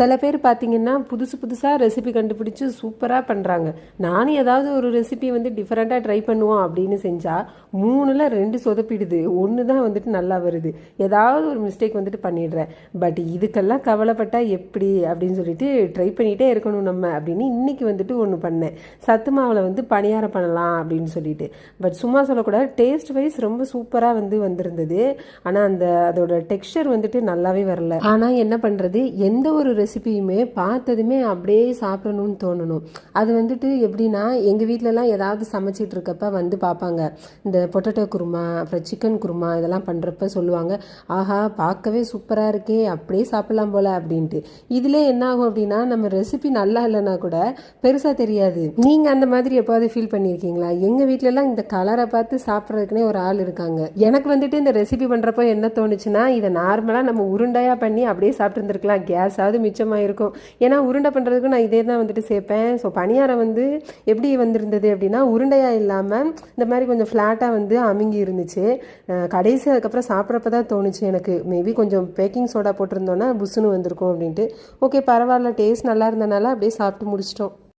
சில பேர் பார்த்தீங்கன்னா புதுசு புதுசாக ரெசிபி கண்டுபிடிச்சி சூப்பராக பண்ணுறாங்க. நானும் ஏதாவது ஒரு ரெசிபி வந்து டிஃப்ரெண்ட்டாக ட்ரை பண்ணுவோம் அப்படின்னு செஞ்சால் 3ல் 2 சொதப்பிடுது, 1 தான் வந்துட்டு நல்லா வருது. ஏதாவது ஒரு மிஸ்டேக் வந்துட்டு பண்ணிடுறேன். பட் இதுக்கெல்லாம் கவலைப்பட்டால் எப்படி அப்படின்னு சொல்லிட்டு ட்ரை பண்ணிகிட்டே இருக்கணும் நம்ம அப்படின்னு இன்றைக்கி வந்துட்டு ஒன்று பண்ணேன். சத்து மாவில் வந்து பணியாரம் பண்ணலாம் அப்படின்னு சொல்லிட்டு. பட் சும்மா சொல்லக்கூடாது, டேஸ்ட் வைஸ் ரொம்ப சூப்பராக வந்திருந்தது. ஆனால் அதோட டெக்ஸ்சர் வந்துட்டு நல்லாவே வரல. ஆனால் என்ன பண்ணுறது, எந்த ஒரு ரெசிபியுமே பார்த்ததுமே அப்படியே சாப்பிடணும்னு தோணணும். அது வந்துட்டு எப்படின்னா, எங்கள் வீட்டிலலாம் ஏதாவது சமைச்சிட்டு இருக்கப்ப வந்து பார்ப்பாங்க. இந்த பொட்டேட்டோ குருமா, அப்புறம் சிக்கன் குருமா இதெல்லாம் பண்ணுறப்ப சொல்லுவாங்க, ஆஹா பார்க்கவே சூப்பராக இருக்கே, அப்படியே சாப்பிட்லாம் போல் அப்படின்ட்டு. இதில் என்ன ஆகும் அப்படின்னா, நம்ம ரெசிபி நல்லா இல்லைன்னா கூட பெருசாக தெரியாது. நீங்கள் அந்த மாதிரி எப்போது ஃபீல் பண்ணியிருக்கீங்களா? எங்கள் வீட்டிலலாம் இந்த கலரை பார்த்து சாப்பிட்றதுக்குனே ஒரு ஆள் இருக்காங்க. எனக்கு வந்துட்டு இந்த ரெசிபி பண்ணுறப்போ என்ன தோணுச்சுன்னா, இதை நார்மலாக நம்ம உருண்டையாக பண்ணி அப்படியே சாப்பிட்டு இருந்திருக்கலாம், கேஸாவது மிச்சமாக இருக்கும். ஏன்னா உருண்டை பண்ணுறதுக்கு நான் இதே தான் வந்துட்டு சேர்ப்பேன். ஸோ பணியாரம் வந்து எப்படி வந்திருந்தது அப்படின்னா, உருண்டையாக இல்லாமல் இந்த மாதிரி கொஞ்சம் ஃப்ளாட்டாக வந்து அமுங்கி இருந்துச்சு. கடைசி அதுக்கப்புறம் சாப்பிட்றப்ப தான் தோணுச்சு எனக்கு, மேபி கொஞ்சம் பேக்கிங் சோடா போட்டிருந்தோன்னா புஷ்ஷுன்னு வந்திருக்கும் அப்படின்ட்டு. ஓகே பரவாயில்ல, டேஸ்ட் நல்லா இருந்தனால அப்படியே சாப்பிட்டு முடிச்சிட்டோம்.